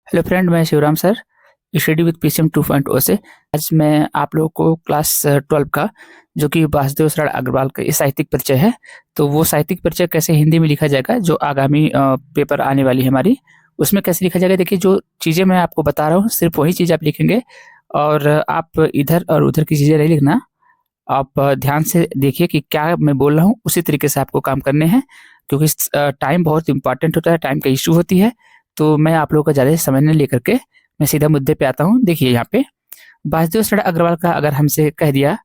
Hello friend, मैं Shivram sir study with PCM 2.0 से। आज मैं आप लोगों को क्लास 12 का जो कि वासुदेव शरण अग्रवाल का ये साहित्यिक परिचय है, तो वो साहित्यिक परिचय कैसे हिंदी में लिखा जाएगा जो आगामी पेपर आने वाली है हमारी, उसमें कैसे लिखा जाएगा। देखिए, जो चीज़ें मैं आपको बता रहा हूँ सिर्फ वही चीज़ आप लिखेंगे और आप इधर और उधर की चीज़ें नहीं लिखना। आप ध्यान से देखिए कि क्या मैं बोल रहा हूँ, उसी तरीके से आपको काम करने हैं, क्योंकि टाइम बहुत इंपॉर्टेंट होता है, टाइम का इशू होती है। तो मैं आप लोगों का ज़्यादा समय नहीं लेकर के मैं सीधा मुद्दे पे आता हूँ। देखिए, यहाँ पे वासुदेव शरण अग्रवाल का अगर हमसे कह दिया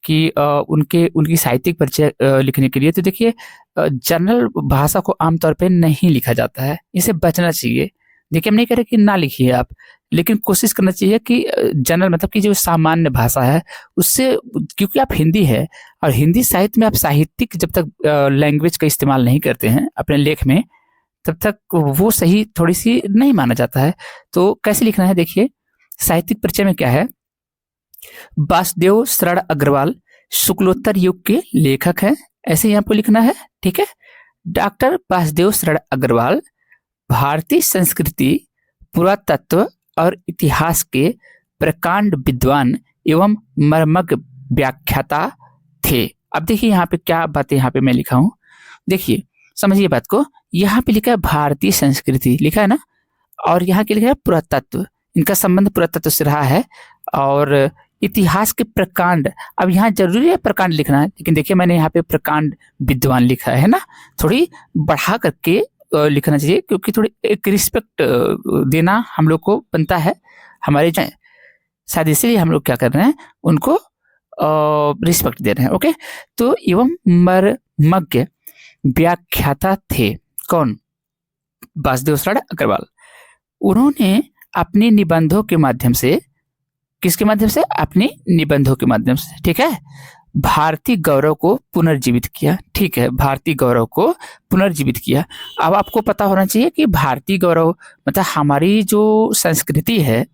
कि उनके उनकी साहित्यिक परिचय लिखने के लिए, तो देखिए, जनरल भाषा को आमतौर पे नहीं लिखा जाता है, इसे बचना चाहिए। देखिए, हम नहीं कह रहे कि ना लिखिए आप, लेकिन कोशिश करना चाहिए कि जनरल मतलब कि जो सामान्य भाषा है उससे, क्योंकि आप हिंदी है और हिंदी साहित्य में आप साहित्यिक जब तक लैंग्वेज का इस्तेमाल नहीं करते हैं अपने लेख में, तब तक वो सही थोड़ी सी नहीं माना जाता है। तो कैसे लिखना है, देखिए, साहित्यिक परिचय में क्या है। वासुदेव शरण अग्रवाल शुक्लोत्तर युग के लेखक हैं, ऐसे ही आपको लिखना है, ठीक है। डॉक्टर वासुदेव शरण अग्रवाल भारतीय संस्कृति, पुरातत्व और इतिहास के प्रकांड विद्वान एवं मर्मज्ञ व्याख्याता थे। अब देखिए यहाँ पे क्या बातें यहाँ पे मैं लिखा हूँ, देखिए समझिए बात को। यहाँ पे लिखा है भारतीय संस्कृति, लिखा है ना, और यहाँ के लिखा है पुरातत्व, इनका संबंध पुरातत्व से रहा है, और इतिहास के प्रकांड। अब यहाँ जरूरी है प्रकांड लिखना है, लेकिन देखिए मैंने यहाँ पे प्रकांड विद्वान लिखा है ना, थोड़ी बढ़ा करके लिखना चाहिए, क्योंकि थोड़ी एक रिस्पेक्ट देना हम लोग को बनता है हमारे जो, शायद इसीलिए हम लोग क्या कर रहे हैं, उनको रिस्पेक्ट दे रहे हैं। ओके, तो एवं मर्मज्ञ व्याख्याता थे। कौन? वासुदेव शरण अग्रवाल। उन्होंने अपने निबंधों के माध्यम से, किसके माध्यम से? अपने निबंधों के माध्यम से, ठीक है, भारतीय गौरव को पुनर्जीवित किया। ठीक है, भारतीय गौरव को पुनर्जीवित किया। अब आपको पता होना चाहिए कि भारतीय गौरव मतलब हमारी जो संस्कृति है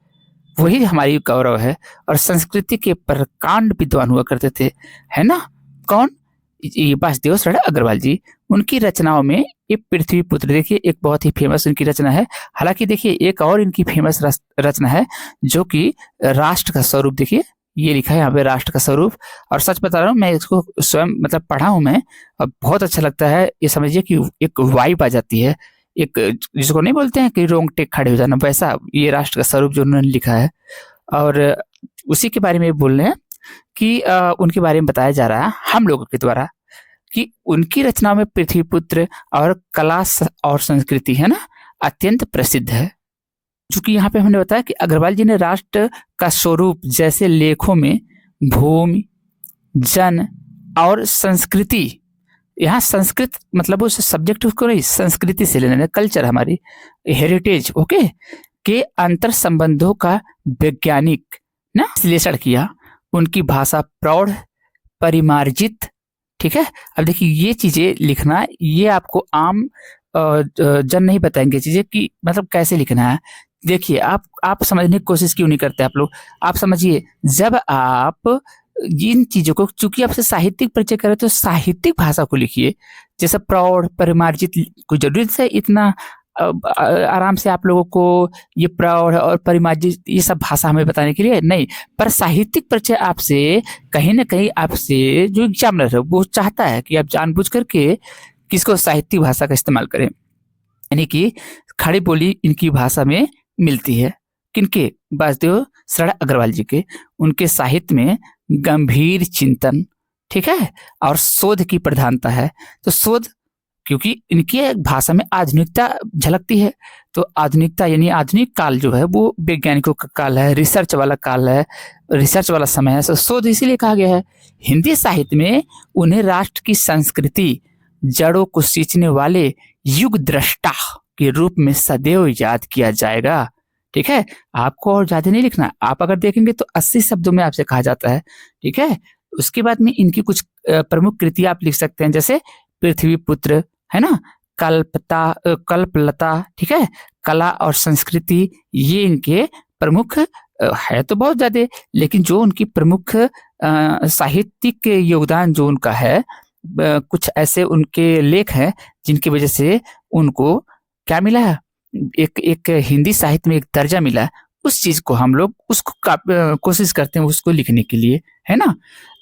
वही हमारी गौरव है, और संस्कृति के प्रकांड विद्वान हुआ करते थे, है ना। कौन? ये वासुदेव शरण अग्रवाल जी। उनकी रचनाओं में ये पृथ्वी पुत्र, देखिए एक बहुत ही फेमस उनकी रचना है। हालांकि देखिए एक और इनकी फेमस रचना है जो कि राष्ट्र का स्वरूप, देखिए ये लिखा है यहाँ पे राष्ट्र का स्वरूप। और सच बता रहा हूँ, मैं इसको स्वयं मतलब पढ़ा हूँ मैं, और बहुत अच्छा लगता है। ये समझिए कि एक वाइब आ जाती है, एक जिसको नहीं बोलते हैं कि रोंगटे खड़े हो जाना, वैसा ये राष्ट्र का स्वरूप जो उन्होंने लिखा है। और उसी के बारे में बोल रहे हैं कि उनके बारे में बताया जा रहा है हम लोगों के द्वारा कि उनकी रचनाओं में पृथ्वीपुत्र और कला और संस्कृति है ना अत्यंत प्रसिद्ध है। चूंकि यहाँ पे हमने बताया कि अग्रवाल जी ने राष्ट्र का स्वरूप जैसे लेखों में भूमि, जन और संस्कृति, यहाँ संस्कृत मतलब उस सब्जेक्ट को नहीं, संस्कृति से लेना, कल्चर हमारी हेरिटेज, ओके, के अंतर संबंधों का वैज्ञानिक ना विश्लेषण किया। उनकी भाषा प्रौढ़, परिमार्जित, ठीक है। अब देखिए ये चीजें लिखना, ये आपको आम जन नहीं बताएंगे चीजें कि मतलब कैसे लिखना है। देखिए आप समझने की कोशिश क्यों नहीं करते आप लोग? आप समझिए, जब आप इन चीजों को, चूंकि आपसे साहित्यिक परिचय करें तो साहित्यिक भाषा को लिखिए, जैसे प्रौढ़, परिमार्जित। कोई जरूरत है इतना आराम से आप लोगों को ये प्रौढ़ और परिमार्जित ये सब भाषा हमें बताने के लिए नहीं, पर साहित्यिक परिचय आपसे कहीं ना कहीं, आपसे जो एग्जामिनर है वो चाहता है कि आप जानबूझ करके किसको साहित्यिक भाषा का इस्तेमाल करें, यानी कि खड़ी बोली इनकी भाषा में मिलती है। किनके? वासुदेव शरण अग्रवाल जी के। उनके साहित्य में गंभीर चिंतन, ठीक है, और शोध की प्रधानता है। तो शोध, क्योंकि इनकी भाषा में आधुनिकता झलकती है, तो आधुनिकता यानी आधुनिक काल जो है वो वैज्ञानिकों का काल है, रिसर्च वाला काल है, रिसर्च वाला समय है। तो शोध इसीलिए कहा गया है। हिंदी साहित्य में उन्हें राष्ट्र की संस्कृति, जड़ों को सींचने वाले युग दृष्टा के रूप में सदैव याद किया जाएगा। ठीक है, आपको और ज्यादा नहीं लिखना। आप अगर देखेंगे तो 80 शब्दों में आपसे कहा जाता है, ठीक है। उसके बाद में इनकी कुछ प्रमुख कृतियां आप लिख सकते हैं, जैसे पृथ्वी पुत्र, है ना, कल्पलता, ठीक है, कला और संस्कृति, ये इनके प्रमुख है तो बहुत ज्यादा, लेकिन जो उनकी प्रमुख साहित्यिक योगदान जो उनका है, कुछ ऐसे उनके लेख हैं जिनकी वजह से उनको क्या मिला है, एक एक हिंदी साहित्य में एक दर्जा मिला, उस चीज को हम लोग उसको कोशिश करते हैं उसको लिखने के लिए, है ना।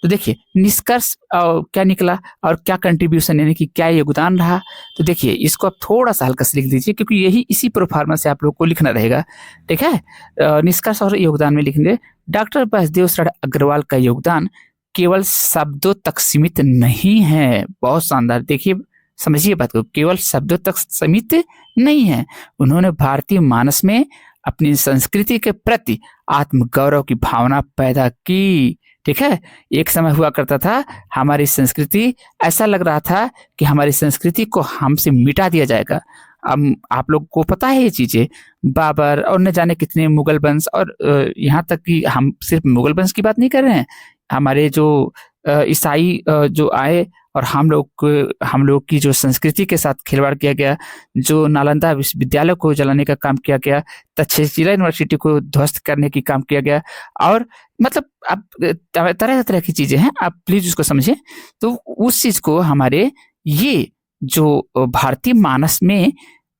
तो देखिए निष्कर्ष क्या निकला और क्या कंट्रीब्यूशन यानी कि क्या योगदान रहा। तो देखिए इसको आप थोड़ा सा हल्का से लिख दीजिए क्योंकि यही इसी प्रोफार्मा से आप लोग को लिखना रहेगा, ठीक है। निष्कर्ष और योगदान में लिखेंगे, डॉक्टर वासुदेव शरण अग्रवाल का योगदान केवल शब्दों तक सीमित नहीं है। बहुत शानदार, देखिए समझिए बात को, केवल शब्दों तक सीमित नहीं है। उन्होंने भारतीय मानस में अपनी संस्कृति के प्रति आत्मगौरव की भावना पैदा की, ठीक है। एक समय हुआ करता था हमारी संस्कृति, ऐसा लग रहा था कि हमारी संस्कृति को हमसे मिटा दिया जाएगा। अब आप लोग को पता है ये चीजें, बाबर और न जाने कितने मुगल वंश, और यहाँ तक कि हम सिर्फ मुगल वंश की बात नहीं कर रहे हैं, हमारे जो ईसाई जो आए और हम लोग की जो संस्कृति के साथ खिलवाड़ किया गया, जो नालंदा विश्वविद्यालय को जलाने का काम किया गया, तक्षशिला यूनिवर्सिटी को ध्वस्त करने की काम किया गया, और मतलब अब तरह तरह की चीजें हैं, आप प्लीज उसको समझें। तो उस चीज को हमारे ये जो भारतीय मानस में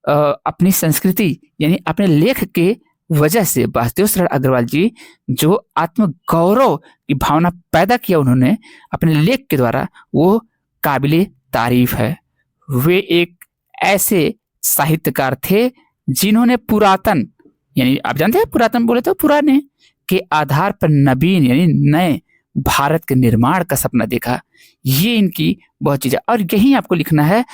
अपनी संस्कृति यानी अपने लेख के वजह से वासुदेव शरण अग्रवाल जी जो आत्मगौरव की भावना पैदा किया उन्होंने अपने लेख के द्वारा, वो काबिले तारीफ है। वे एक ऐसे साहित्यकार थे जिन्होंने पुरातन, यानी आप जानते हैं पुरातन बोले तो पुराने, के आधार पर नवीन यानी नए भारत के निर्माण का सपना देखा। ये इनकी बहुत चीज है और यही आपको लिखना है।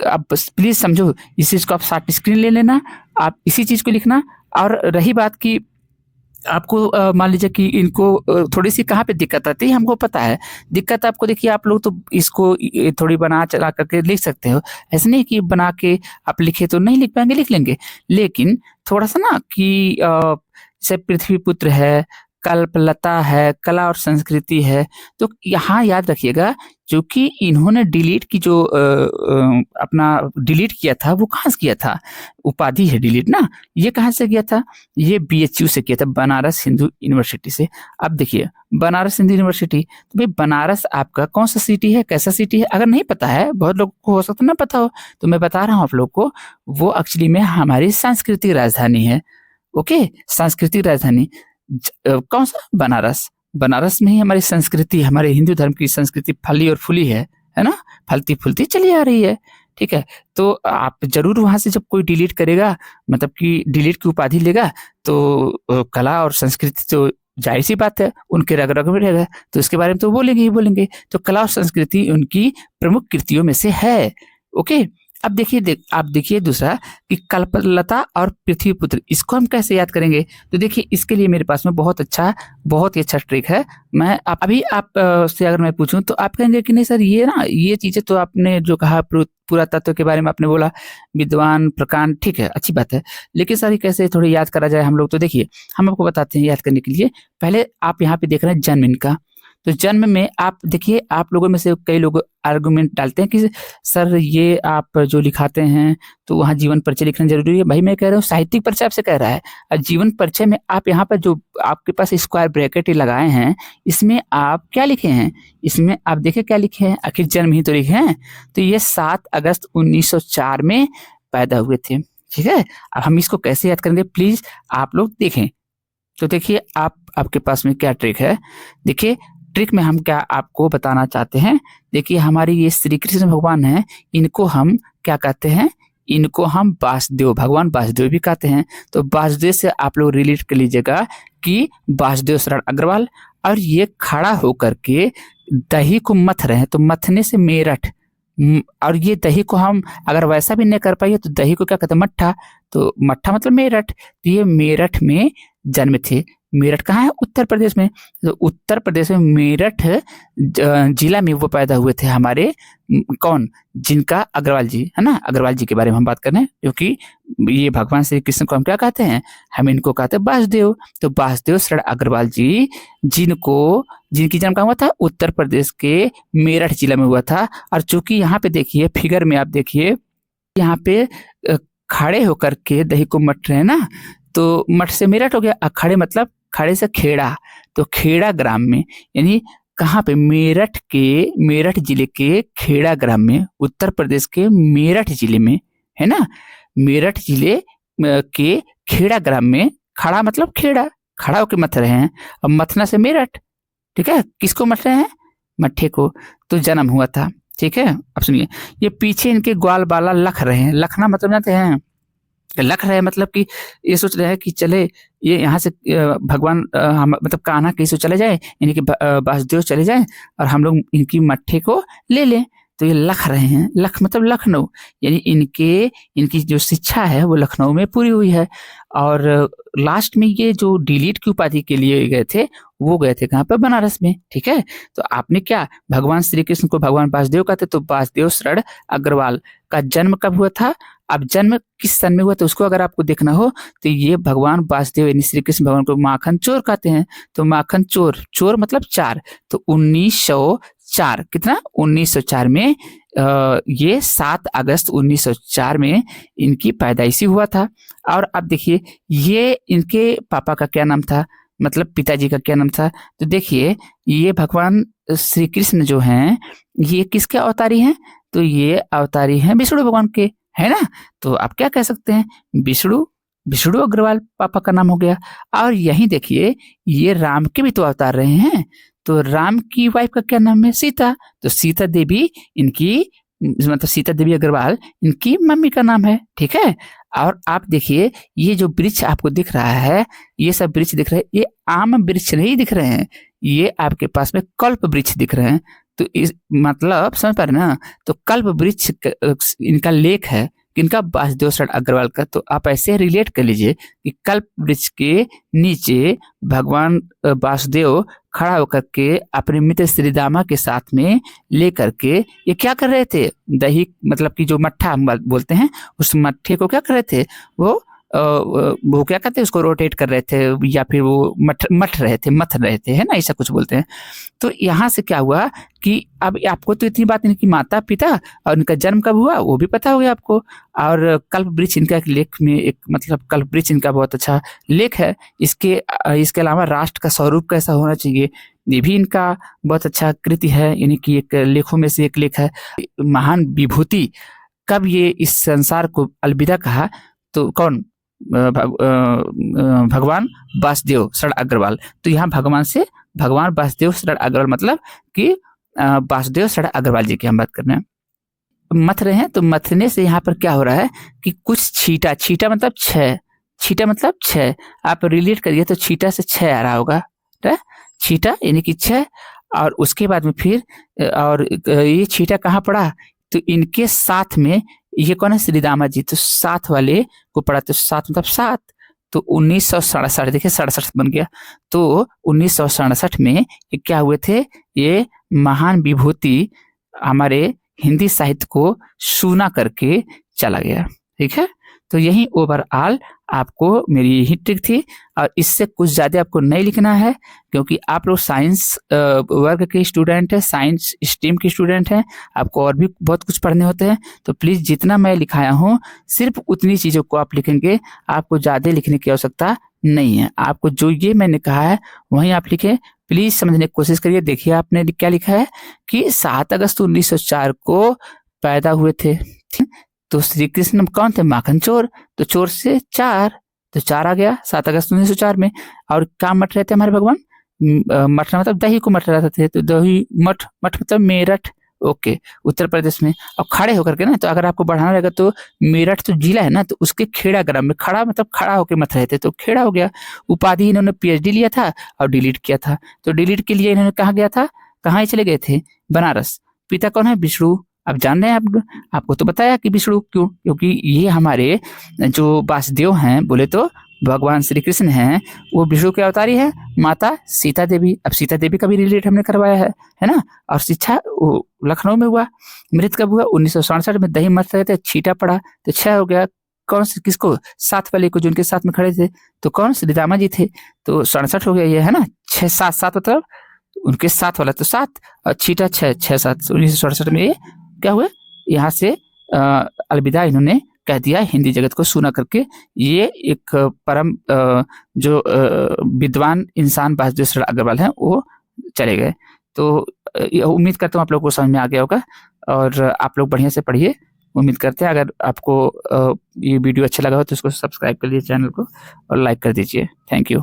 आप प्लीज समझो, इस चीज को आप शॉर्ट स्क्रीन ले लेना, आप इसी चीज को लिखना। और रही बात की आपको मान लीजिए कि इनको थोड़ी सी कहाँ पे दिक्कत आती है, हमको पता है दिक्कत आपको। देखिए आप लोग तो इसको थोड़ी बना चला करके लिख सकते हो, ऐसे नहीं कि बना के आप लिखे तो नहीं लिख पाएंगे, लिख लेंगे, लेकिन थोड़ा सा ना कि जैसे पृथ्वी पुत्र है, कल्पलता है, कला और संस्कृति है, तो यहाँ याद रखिएगा क्योंकि इन्होंने डिलीट की जो अपना डिलीट किया था वो कहाँ से किया था, उपाधि है डिलीट ना, ये कहाँ से किया था, ये BHU से किया था, बनारस हिंदू यूनिवर्सिटी से। अब देखिए बनारस हिंदू यूनिवर्सिटी, तो भाई बनारस आपका कौन सा सिटी है, कैसा सिटी है, अगर नहीं पता है, बहुत लोगों को हो सकता ना पता हो, तो मैं बता रहा हूँ आप लोग को, वो एक्चुअली में हमारी सांस्कृतिक राजधानी है। ओके, सांस्कृतिक राजधानी कौन सा, बनारस। बनारस में ही हमारी संस्कृति, हमारे हिंदू धर्म की संस्कृति फली और फूली है ना, फलती फूलती चली आ रही है, ठीक है। तो आप जरूर वहां से जब कोई डिलीट करेगा, मतलब कि डिलीट की उपाधि लेगा, तो कला और संस्कृति तो जाहिर सी बात है उनके रग रग में रहेगा, तो इसके बारे में तो बोलेंगे ही बोलेंगे। तो कला और संस्कृति उनकी प्रमुख कृतियों में से है। ओके, अब देखिए आप देखिए दूसरा कि कल्पलता और पृथ्वीपुत्र, इसको हम कैसे याद करेंगे। तो देखिए इसके लिए मेरे पास में बहुत ही अच्छा ट्रिक है। मैं अभी आप से अगर मैं पूछूं तो आप कहेंगे कि नहीं सर ये ना, ये चीजें तो आपने जो कहा पूरा तत्व के बारे में आपने बोला, विद्वान प्रकांड, ठीक है अच्छी बात है, लेकिन सर ये कैसे थोड़ी याद करा जाए हम लोग। तो देखिए हम आपको बताते हैं याद करने के लिए। पहले आप यहाँ पे देख रहे हैं जन्म इनका, तो जन्म में आप देखिए, आप लोगों में से कई लोग आर्गुमेंट डालते हैं कि सर ये आप जो लिखाते हैं तो वहाँ जीवन परिचय लिखना जरूरी है। भाई मैं कह रहा हूँ साहित्यिक परिचय आपसे कह रहा है, और जीवन परिचय में आप यहाँ पर जो आपके पास स्क्वायर ब्रैकेट लगाए हैं, इसमें आप क्या लिखे हैं, इसमें आप देखिए क्या लिखे हैं, आखिर जन्म ही तो लिखे हैं। तो ये 7 अगस्त 1904 में पैदा हुए थे, ठीक है। अब हम इसको कैसे याद करेंगे, प्लीज आप लोग देखें। तो देखिए आपके पास में क्या ट्रिक है, देखिए ट्रिक में हम क्या आपको बताना चाहते हैं। देखिए हमारे ये श्री कृष्ण भगवान हैं, इनको हम क्या कहते हैं, इनको हम वासुदेव, भगवान वासुदेव भी कहते हैं। तो वासुदेव से आप लोग रिलेट कर लीजिएगा कि वासुदेव शरण अग्रवाल, और ये खड़ा होकर के दही को मथ रहे हैं, तो मथने से मेरठ, और ये दही को हम अगर वैसा भी नहीं कर पाइए तो दही को क्या कहते हैं, मट्ठा, तो मट्ठा मतलब मेरठ। तो ये मेरठ में जन्म थे। मेरठ कहाँ है, उत्तर प्रदेश में। तो उत्तर प्रदेश में मेरठ जिला में वो पैदा हुए थे हमारे कौन, जिनका अग्रवाल जी है ना, अग्रवाल जी के बारे में हम बात कर रहे हैं, क्योंकि ये भगवान श्री कृष्ण को हम क्या कहते हैं, हम इनको कहते हैं वासुदेव। तो वासुदेव शरण अग्रवाल जी जिनकी जन्म कहाँ हुआ था, उत्तर प्रदेश के मेरठ जिला में हुआ था। और चूंकि यहाँ पे देखिए फिगर में आप देखिए, यहाँ पे खड़े होकर के दही को मट रहे हैं ना, तो मठ से मेरठ हो गया, खड़े मतलब खड़े से खेड़ा, तो खेड़ा ग्राम में, यानी कहाँ पे, मेरठ जिले के खेड़ा ग्राम में, उत्तर प्रदेश के मेरठ जिले में, है ना, मेरठ जिले के खेड़ा ग्राम में, खड़ा मतलब खेड़ा, खड़ा होकर मथ रहे हैं। अब मथना से मेरठ, ठीक है, किसको मथ रहे हैं? मट्ठे को। तो जन्म हुआ था, ठीक है। अब सुनिए, ये पीछे इनके ग्वाल बाला लख रहे हैं। लखना मतलब जानते हैं? लख रहे हैं मतलब कि ये सोच रहे हैं कि चले ये यहाँ से भगवान हम मतलब कान्हा कहीं से चले जाए, यानी कि वासुदेव चले जाए और हम लोग इनकी मट्ठे को ले लें। तो ये लख रहे हैं। लख मतलब लखनऊ, यानी इनकी जो शिक्षा है वो लखनऊ में पूरी हुई है। और लास्ट में ये जो डिलीट की उपाधि के लिए गए थे, वो गए थे कहाँ पर? बनारस में, ठीक है। तो आपने क्या, भगवान श्री कृष्ण को भगवान वासुदेव कहते, तो वासुदेव शरण अग्रवाल का जन्म कब हुआ था? अब जन्म किस सन में हुआ तो उसको अगर आपको देखना हो तो ये भगवान वासुदेव यानी श्री कृष्ण भगवान को माखन चोर कहते हैं। तो माखन चोर, चोर मतलब 4, तो 1904, कितना? 1904 में ये 7 अगस्त 1904 में इनकी पैदाइशी हुआ था। और अब देखिए, ये इनके पापा का क्या नाम था, मतलब पिताजी का क्या नाम था? तो देखिए, ये भगवान श्री कृष्ण जो हैं, ये किसके अवतारी हैं? तो ये अवतारी हैं विष्णु भगवान के, है ना। तो आप क्या कह सकते हैं? विष्णु अग्रवाल पापा का नाम हो गया। और यही देखिए, ये राम के भी तो अवतार रहे हैं। तो राम की वाइफ का क्या नाम है? सीता। तो सीता देवी इनकी, मतलब सीता देवी अग्रवाल इनकी मम्मी का नाम है, ठीक है। और आप देखिए, ये जो वृक्ष आपको दिख रहा है, ये सब वृक्ष दिख रहे हैं, ये आम वृक्ष नहीं दिख रहे हैं, ये आपके पास में कल्प वृक्ष दिख रहे हैं। तो इस मतलब समझ पा रहे ना? तो कल्प वृक्ष इनका लेख है, किनका? वासुदेव शरण अग्रवाल का। तो आप ऐसे रिलेट कर लीजिए कि कल्प वृक्ष के नीचे भगवान वासुदेव खड़ा होकर के अपने मित्र श्रीदामा के साथ में लेकर के ये क्या कर रहे थे? दही मतलब कि जो मट्ठा हम बोलते हैं, उस मट्ठे को क्या कर रहे थे? वो क्या कहते हैं उसको? रोटेट कर रहे थे, या फिर वो मथ रहे थे, है ना, ऐसा कुछ बोलते हैं। तो यहाँ से क्या हुआ कि अब आपको तो इतनी बात, इनकी माता पिता और इनका जन्म कब हुआ वो भी पता हो गया आपको। और कल्प वृक्ष इनका एक लेख में एक, मतलब कल्प वृक्ष इनका बहुत अच्छा लेख है। इसके अलावा राष्ट्र का स्वरूप कैसा होना चाहिए, ये भी इनका बहुत अच्छा कृति है, यानी कि एक लेखों में से एक लेख है। महान विभूति कब ये इस संसार को अलविदा कहा? तो कौन? भगवान वासुदेव शरण अग्रवाल। तो यहाँ भगवान वासुदेव शरण अग्रवाल मतलब कि वासुदेव शरण अग्रवाल जी की हम बात कर रहे हैं। मथ रहे हैं, तो मथने से यहाँ पर क्या हो रहा है कि कुछ छीटा मतलब 6, छीटा मतलब 6, आप रिलेट करिए तो छीटा से 6 आ रहा होगा, छीटा यानी कि 6। और उसके बाद में फिर और ये छीटा कहाँ पड़ा? तो इनके साथ में ये कौन है? श्रीदामा जी। तो साथ वाले को पढ़ा, तो साथ मतलब 7। तो 1967, देखिए 67 बन गया। तो 1967 में ये क्या हुए थे? ये महान विभूति हमारे हिंदी साहित्य को सूना करके चला गया, ठीक है। तो यही ओवरऑल आपको मेरी यही ट्रिक थी, और इससे कुछ ज्यादा आपको नहीं लिखना है, क्योंकि आप लोग साइंस वर्ग के स्टूडेंट हैं, साइंस स्ट्रीम के स्टूडेंट हैं, आपको और भी बहुत कुछ पढ़ने होते हैं। तो प्लीज जितना मैं लिखाया हूँ सिर्फ उतनी चीजों को आप लिखेंगे, आपको ज्यादा लिखने की आवश्यकता नहीं है। आपको जो ये मैंने कहा है वही आप लिखे, प्लीज समझने की कोशिश करिए। देखिए आपने क्या लिखा है कि 7 अगस्त 1904 को पैदा हुए थे। तो श्री कृष्ण कौन थे? माखन चोर। तो चोर से 4, तो 4 आ गया 7 अगस्त 1904 में। और क्या मठ रहे थे हमारे भगवान? मठना मतलब दही को मठ रहे थे, तो दही मठ मतलब मेरठ, ओके, उत्तर प्रदेश में। और खड़े होकर के ना, तो अगर आपको बढ़ाना रहेगा तो मेरठ तो जिला है ना, तो उसके खेड़ा ग्राम में, खड़ा मतलब खड़ा होकर मत रहे थे, तो खेड़ा हो गया। उपाधि इन्होंने पीएचडी लिया था और डिलीट किया था। तो डिलीट के लिए इन्होंने कहाँ गया था? कहाँ ही चले गए थे? बनारस। पिता कौन है? विष्णु। अब जान रहे हैं आपको तो बताया कि विष्णु क्यों, क्योंकि ये हमारे जो वासुदेव हैं, बोले तो भगवान श्री कृष्ण हैं, वो विष्णु के अवतारी है। माता सीता देवी, अब सीता देवी का भी रिलेट हमने करवाया है ना। और शिक्षा लखनऊ में हुआ। मृत कब हुआ? 1967 में। दही मत रहे थे, छीटा पड़ा, तो 6 हो गया। कौन से किसको? 7 वाले को, जो उनके साथ में खड़े थे। तो कौन? श्रीदामा जी थे। तो 67 हो गया ये, है ना। 6 7 7 मतलब उनके साथ वाला तो 7 और छीटा 6 6 7। 1967 में ये क्या हुआ? यहाँ से अलविदा इन्होंने कह दिया हिंदी जगत को सुना करके। ये एक परम जो विद्वान इंसान वासुदेव शरण अग्रवाल हैं, वो चले गए। तो उम्मीद करता हूँ आप लोगों को समझ में आ गया होगा, और आप लोग बढ़िया से पढ़िए। उम्मीद करते हैं अगर आपको ये वीडियो अच्छा लगा हो तो इसको सब्सक्राइब कर लीजिए चैनल को और लाइक कर दीजिए। Thank you.